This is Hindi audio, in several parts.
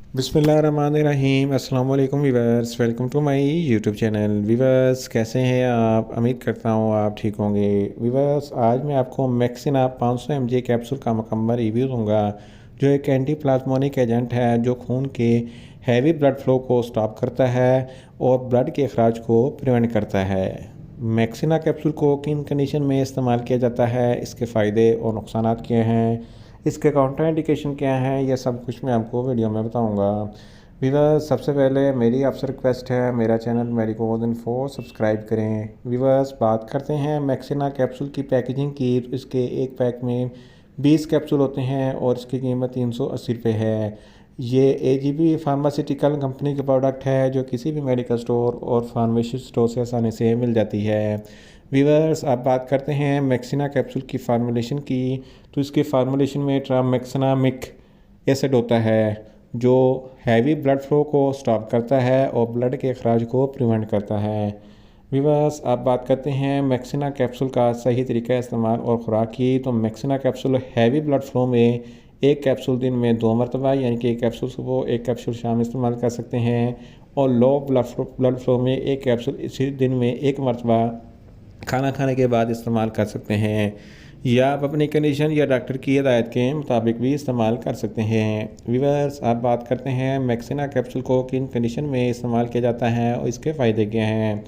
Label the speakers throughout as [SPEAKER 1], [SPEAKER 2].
[SPEAKER 1] बिस्मिल्लाहिर्रहमानिर्रहीम। अस्सलाम वालेकुम viewers, welcome to my YouTube channel. Viewers कैसे हैं आप? उम्मीद करता हूँ आप ठीक होंगे। वीवर्स आज मैं आपको मैक्सिना 500 mg कैप्सूल का मुकम्मल रिव्यू दूंगा, जो एक एंटी प्लाज्मोनिक एजेंट है जो खून के हैवी ब्लड फ्लो को स्टॉप करता है और ब्लड के अखराज को प्रिवेंट करता है। मैक्सिना कैप्सूल को किन कंडीशन में इस्तेमाल किया जाता है, इसके फ़ायदे और नुकसान क्या हैं, इसके काउंटर इंडिकेशन क्या है, यह सब कुछ मैं आपको वीडियो में बताऊंगा। वीवर्स सबसे पहले मेरी आपसे रिक्वेस्ट है, मेरा चैनल मेडिकोज इन्फो सब्सक्राइब करें। वीवर्स बात करते हैं मैक्सिना कैप्सूल की पैकेजिंग की, तो इसके एक पैक में 20 कैप्सूल होते हैं और इसकी कीमत 380 रुपये है। ये AGB फार्मास्यूटिकल कंपनी का प्रोडक्ट है जो किसी भी मेडिकल स्टोर और फार्मेसी स्टोर से आसानी से मिल जाती है। वीवर्स आप बात करते हैं मैक्सिना कैप्सूल की फार्मूलेशन की, तो इसके फार्मूलेशन में ट्रामेक्सिनामिक एसिड होता है जो हैवी ब्लड फ्लो को स्टॉप करता है और ब्लड के अखराज को प्रिवेंट करता है। वीवर्स आप बात करते हैं मैक्सिना कैप्सूल का सही तरीका इस्तेमाल और ख़ुराक की, तो मैक्सिना कैप्सूल हैवी ब्लड फ्लो में एक कैप्सूल दिन में 2 मरतबा यानी कि एक कैप्सूल सुबह एक कैप्सूल शाम इस्तेमाल कर सकते हैं, और लो ब्लड फ्लो में एक कैप्सूल इसी दिन में एक मरतबा खाना खाने के बाद इस्तेमाल कर सकते हैं, या आप अपनी कंडीशन या डॉक्टर की हिदायत के मुताबिक भी इस्तेमाल कर सकते हैं। वीवर्स आप बात करते हैं मैक्सिना कैप्सूल को किन कंडीशन में इस्तेमाल किया जाता है और इसके फ़ायदे क्या हैं।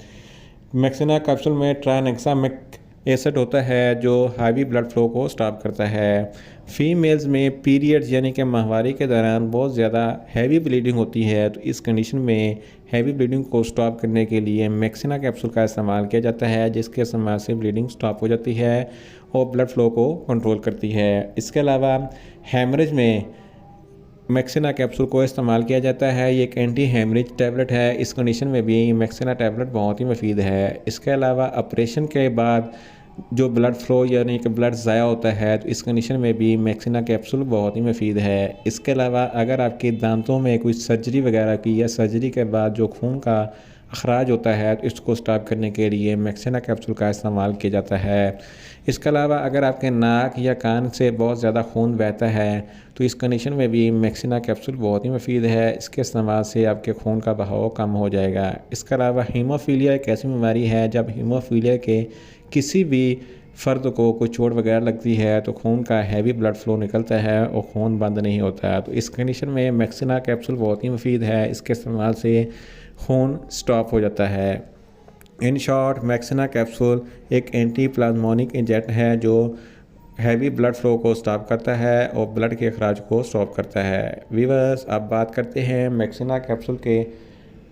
[SPEAKER 1] मैक्सिना कैप्सूल में ट्रानेक्सामिक एसिड होता है जो हावी ब्लड फ्लो को स्टॉप करता है। फीमेल्स में पीरियड्स यानी कि माहवारी के दौरान बहुत ज़्यादा हैवी ब्लीडिंग होती है, तो इस कंडीशन में हैवी ब्लीडिंग को स्टॉप करने के लिए मैक्सिना कैप्सूल का इस्तेमाल किया जाता है, जिसके इस्तेमाल से ब्लीडिंग स्टॉप हो जाती है और ब्लड फ्लो को कंट्रोल करती है। इसके अलावा हेमरेज में मैक्सिना कैप्सूल को इस्तेमाल किया जाता है। ये एक एंटी हेमरेज टैबलेट है, इस कंडीशन में भी मैक्सिना टैबलेट बहुत ही मुफीद है। इसके अलावा ऑपरेशन के बाद जो ब्लड फ्लो यानी कि ब्लड ज़ाया होता है, तो इस कंडीशन में भी मैक्सिना कैप्सूल बहुत ही मुफीद है। इसके अलावा अगर आपके दांतों में कोई सर्जरी वगैरह की या सर्जरी के बाद जो खून का अखराज होता है, तो इसको स्टॉप करने के लिए मैक्सिना कैप्सूल का इस्तेमाल किया जाता है। इसके अलावा अगर आपके नाक या कान से बहुत ज़्यादा खून बहता है, तो इस कंडीशन में भी मैक्सिना कैप्सूल बहुत ही मुफीद है। इसके इस्तेमाल से आपके खून का बहाव कम हो जाएगा। इसके अलावा हीमोफीलिया एक ऐसी बीमारी है जब हीमोफीलिया के किसी भी फ़र्द को कोई चोट वगैरह लगती है तो खून का हैवी ब्लड फ्लो निकलता है और खून बंद नहीं होता है, तो इस कंडीशन में मैक्सिना कैप्सूल बहुत ही मुफीद है। इसके इस्तेमाल से खून स्टॉप हो जाता है। इन शॉर्ट मैक्सिना कैप्सूल एक एंटी प्लाज्मोनिक एजेंट है जो हैवी ब्लड फ्लो को स्टॉप करता है और ब्लड के अखराज को स्टॉप करता है। वीवर्स अब बात करते हैं मैक्सिना कैप्सूल के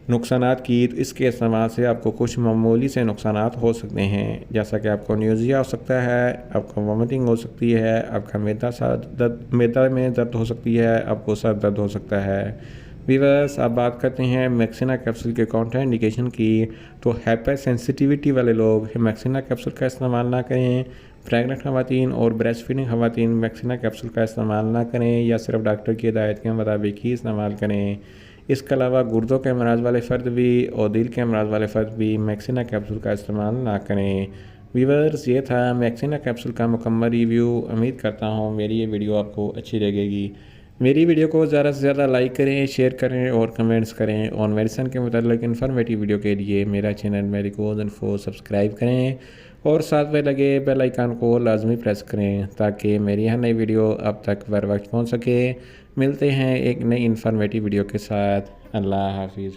[SPEAKER 1] नुकसानात की, तो इसके इस्तेमाल से आपको कुछ मामूली से नुकसानात हो सकते हैं, जैसा कि आपको न्यूज़िया हो सकता है, आपको वॉमिटिंग हो सकती है, आपका मैदा में दर्द हो सकती है, आपको सर दर्द हो सकता है। वीवर्स आप बात करते हैं मैक्सिना कैप्सूल के काउंटर इंडिकेशन की, तो हाइपर सेंसिटिविटी वाले लोग मैक्सिना कैप्सूल का इस्तेमाल ना करें। प्रेग्नेंट खवातीन और ब्रेस्ट फीडिंग खवातीन मैक्सिना कैप्सूल का इस्तेमाल ना करें या सिर्फ डॉक्टर की हिदायत के मुताबिक ही इस्तेमाल करें। इसके अलावा गुर्दों के अमराज वाले फ़र्द भी और दिल के अमराज वाले फ़र्द भी मैक्सिना कैप्सूल का इस्तेमाल ना करें। वीवर्स ये था मैक्सिना कैप्सूल का मुकम्मल रिव्यू। उम्मीद करता हूँ मेरी ये वीडियो आपको अच्छी लगेगी। मेरी वीडियो को ज़्यादा से ज़्यादा लाइक करें, शेयर करें और कमेंट्स करें, और मेडिसिन के मतलब इन्फॉर्मेटिव वीडियो के लिए मेरा चैनल मेडिकोज इन्फो सब्सक्राइब करें और साथ में लगे बेल आइकन को लाजमी प्रेस करें ताकि मेरी हर नई वीडियो अब तक बर वक्त पहुँच सके। मिलते हैं एक नई इन्फॉर्मेटिव वीडियो के साथ। अल्लाह हाफिज़।